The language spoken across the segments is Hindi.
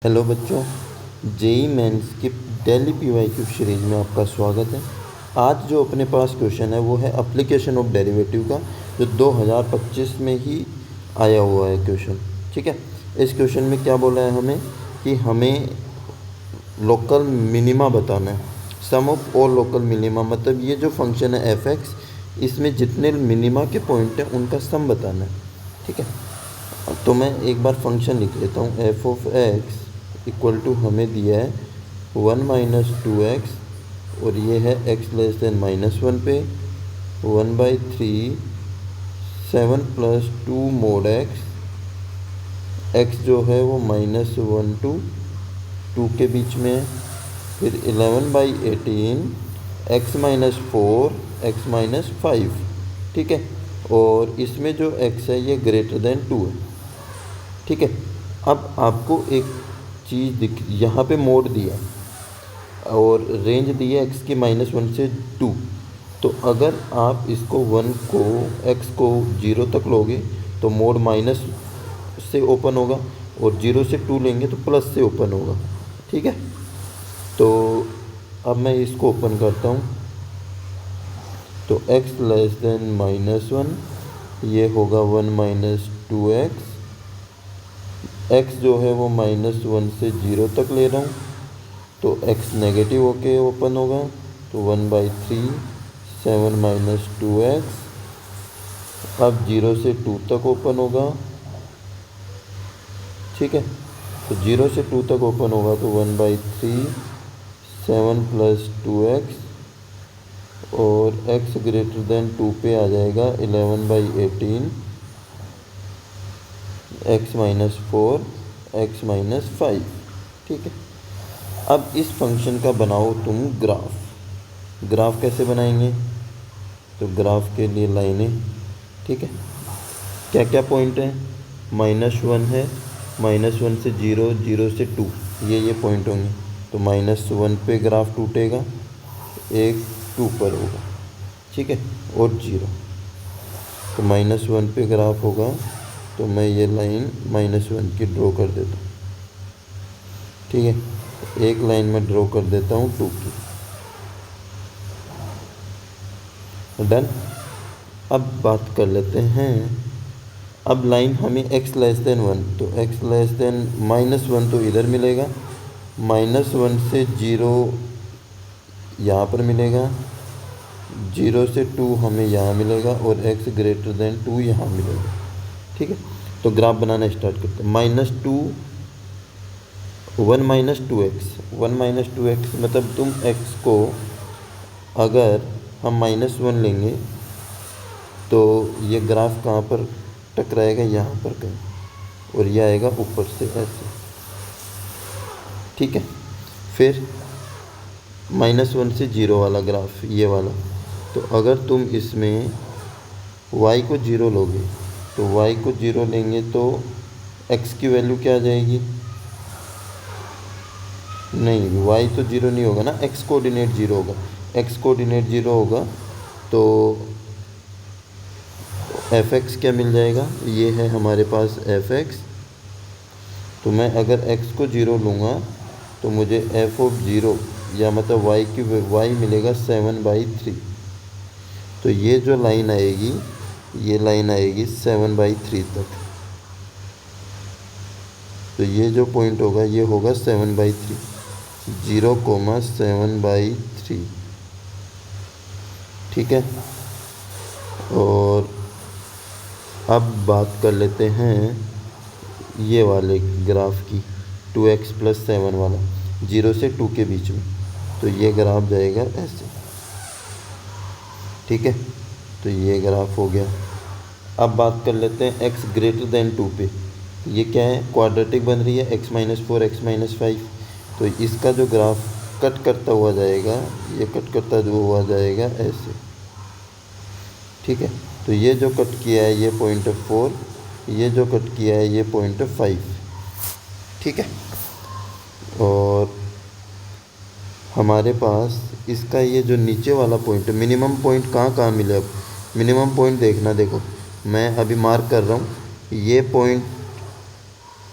हेलो बच्चों, जेई मेंस की डेली पीवाईक्यू सीरीज़ में आपका स्वागत है। आज जो अपने पास क्वेश्चन है वो है एप्लीकेशन ऑफ डेरिवेटिव का, जो 2025 में ही आया हुआ है क्वेश्चन। ठीक है, इस क्वेश्चन में क्या बोला है हमें कि हमें लोकल मिनिमा बताना है। सम ऑफ ऑल लोकल मिनिमा, मतलब ये जो फंक्शन है एफ एक्स, इसमें जितने मिनिमा के पॉइंट हैं उनका सम बताना है। ठीक है, तो मैं एक बार फंक्शन लिख लेता हूँ। F of X equal to हमें दिया है 1 माइनस 2x, और ये है x लेस देन -1 पे 1/3 7 + 2 mod x जो है वो -1 to 2 के बीच में है। फिर 11/18 x-4 x-5। ठीक है, और इसमें जो x है ये ग्रेटर देन 2 है। ठीक है, अब आपको एक चीज़ दिख, यहाँ पे मोड दिया और रेंज दी है x की -1 से 2। तो अगर आप इसको 1 को x को 0 तक लोगे तो मोड माइनस से ओपन होगा, और 0 से 2 लेंगे तो प्लस से ओपन होगा। ठीक है, तो अब मैं इसको ओपन करता हूँ। तो x लेस देन -1 ये होगा 1 माइनस 2x। x जो है वो -1 से 0 तक ले रहा हूँ, तो x नेगेटिव होके ओपन होगा, तो 1/3 7 - 2x। अब 0 से 2 तक ओपन होगा। ठीक है, तो 0 से 2 तक ओपन होगा तो 1/3 7 + 2x, और x ग्रेटर देन 2 पे आ जाएगा 11/18 x-4 x-5। ठीक है, अब इस फंक्शन का बनाओ तुम ग्राफ कैसे बनाएंगे? तो ग्राफ के लिए लाइनें, ठीक है, क्या क्या पॉइंट हैं? -1 है, -1 से 0, 0 से 2, ये पॉइंट होंगे। तो -1 पे ग्राफ टूटेगा, एक 2 पर होगा। ठीक है, और 0, तो -1 पे ग्राफ होगा, तो मैं ये लाइन -1 की ड्रॉ कर देता हूँ। ठीक है, एक लाइन में ड्रॉ कर देता हूँ 2 की। डन। अब बात कर लेते हैं, अब लाइन हमें x लेस देन 1, तो x लेस देन -1 तो इधर मिलेगा, -1 से 0 यहाँ पर मिलेगा, 0 से 2 हमें यहाँ मिलेगा, और x ग्रेटर देन 2 यहाँ मिलेगा। ठीक है, तो ग्राफ बनाना स्टार्ट करते हैं। -2 1 - 2x, 1 - 2x मतलब तुम x को अगर हम -1 लेंगे तो ये ग्राफ कहाँ पर टकराएगा? यहाँ पर कहीं, और ये आएगा ऊपर से ऐसे। ठीक है, फिर -1 से 0 वाला ग्राफ, ये वाला, तो अगर तुम इसमें y को 0 लोगे, तो y को 0 लेंगे तो x की वैल्यू क्या आ जाएगी? नहीं, y तो 0 नहीं होगा ना, x कोऑर्डिनेट 0 होगा। x कोऑर्डिनेट 0 होगा तो एफ एक्स क्या मिल जाएगा? ये है हमारे पास एफ एक्स। तो मैं अगर x को 0 लूँगा तो मुझे f ऑफ 0 या मतलब y मिलेगा 7/3। तो ये जो लाइन आएगी, ये लाइन आएगी 7/3 तक। तो ये जो पॉइंट होगा ये होगा 7/3, 0,7/3। ठीक है, और अब बात कर लेते हैं ये वाले ग्राफ की, 2x + 7 वाला, 0 से 2 के बीच में। तो ये ग्राफ जाएगा ऐसे। ठीक है, तो ये ग्राफ हो गया। अब बात कर लेते हैं x ग्रेटर देन 2 पे। ये क्या है? क्वाड्रेटिक बन रही है, x-4 x-5। तो इसका जो ग्राफ कट करता हुआ जाएगा, ये कट करता हुआ जाएगा ऐसे। ठीक है, तो ये जो कट किया है ये पॉइंट 4, ये जो कट किया है ये पॉइंट 5। ठीक है, और हमारे पास इसका ये जो नीचे वाला पॉइंट, मिनिमम पॉइंट कहाँ कहाँ मिले? अब मिनिमम पॉइंट देखना, देखो मैं अभी मार्क कर रहा हूँ, ये पॉइंट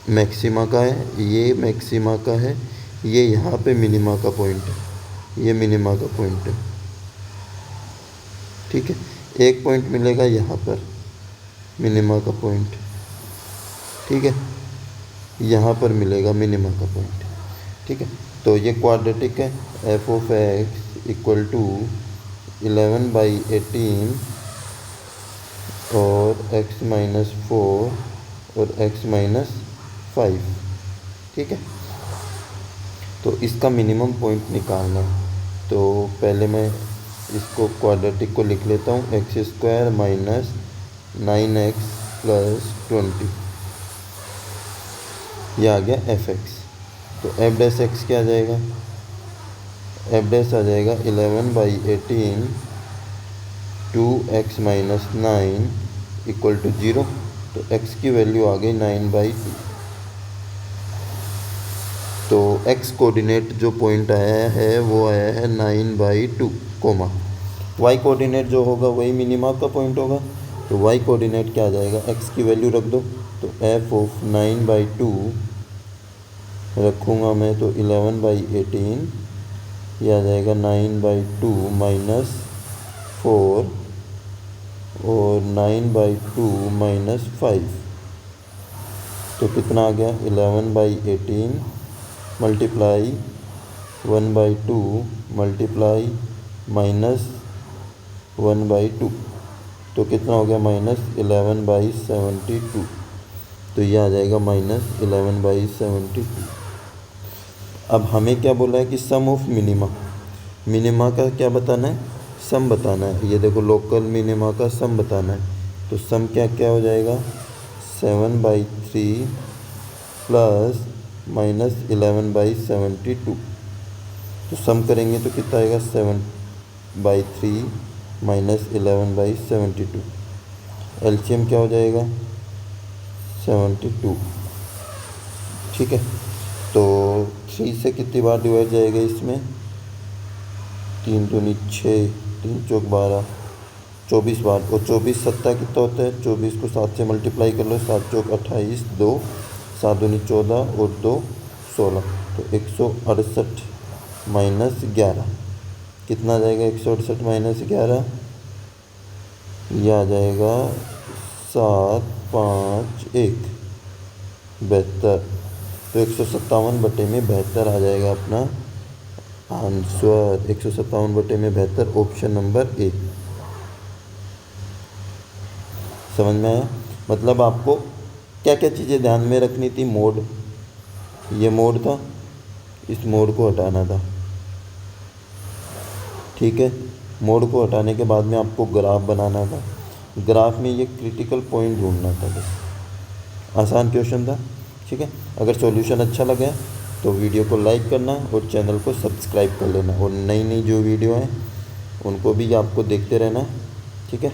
मैक्सिमा का है, ये मैक्सिमा का है, ये यहाँ पे मिनिमा का पॉइंट है, ये मिनिमा का पॉइंट है। ठीक है, एक पॉइंट मिलेगा यहाँ पर मिनिमा का पॉइंट। ठीक है, यहाँ पर मिलेगा मिनिमा का पॉइंट। ठीक है, तो ये क्वाड्रेटिक है। F of X equal to 11/18 और x माइनस 4 और x माइनस 5। ठीक है, तो इसका मिनिमम पॉइंट निकालना है। तो पहले मैं इसको क्वाड्रेटिक को लिख लेता हूँ, x² माइनस 9x प्लस 20, यह आ गया fx। तो f डैश x क्या आ जाएगा, f डैश आ जाएगा 11/18 2x माइनस 9 इक्वल टू 0। तो x की वैल्यू आ गई 9/2। तो x कोऑर्डिनेट जो पॉइंट आया है वो आया है 9/2, कोमा y कोऑर्डिनेट जो होगा वही मिनिमा का पॉइंट होगा। तो y कोऑर्डिनेट क्या आ जाएगा, x की वैल्यू रख दो। तो f ऑफ 9/2 रखूँगा मैं, तो 11/18 यह आ जाएगा 9/2 माइनस 4 और 9/2 माइनस 5। तो कितना आ गया, 11/18 मल्टीप्लाई 1/2 मल्टीप्लाई माइनस 1/2, तो कितना हो गया, -11/72। तो यह आ जाएगा -11/72। अब हमें क्या बोला है कि सम ऑफ मिनिमा, मिनिमा का क्या बताना है, सम बताना है। ये देखो लोकल मिनिमा का सम बताना है। तो सम क्या क्या हो जाएगा, 7/3 प्लस -11/72। तो सम करेंगे तो कितना आएगा, 7/3 माइनस 11/72। एलसीएम क्या हो जाएगा, 72। ठीक है, तो 3 से कितनी बार डिवाइड जाएगा इसमें, 3 दूनी 6, 3 चौक 12, 24 बार। और 24 सत्ता कितना होता है, 24 को 7 से मल्टीप्लाई कर लो, 7 चौक 28, 2 7 दूनी 14 और 2 16। तो 168 माइनस 11 कितना आ जाएगा, 168 माइनस 11 यह आ जाएगा 7, 5, 1 72। तो 157/72 आ जाएगा अपना आंसर, 157/72, ऑप्शन नंबर ए। समझ में आया, मतलब आपको क्या क्या चीज़ें ध्यान में रखनी थी। मोड, ये मोड था, इस मोड को हटाना था। ठीक है, मोड को हटाने के बाद में आपको ग्राफ बनाना था, ग्राफ में ये क्रिटिकल पॉइंट ढूंढना था। बस आसान क्वेश्चन था। ठीक है, अगर सॉल्यूशन अच्छा लगा तो वीडियो को लाइक करना और चैनल को सब्सक्राइब कर लेना, और नई नई जो वीडियो हैं उनको भी आपको देखते रहना। ठीक है।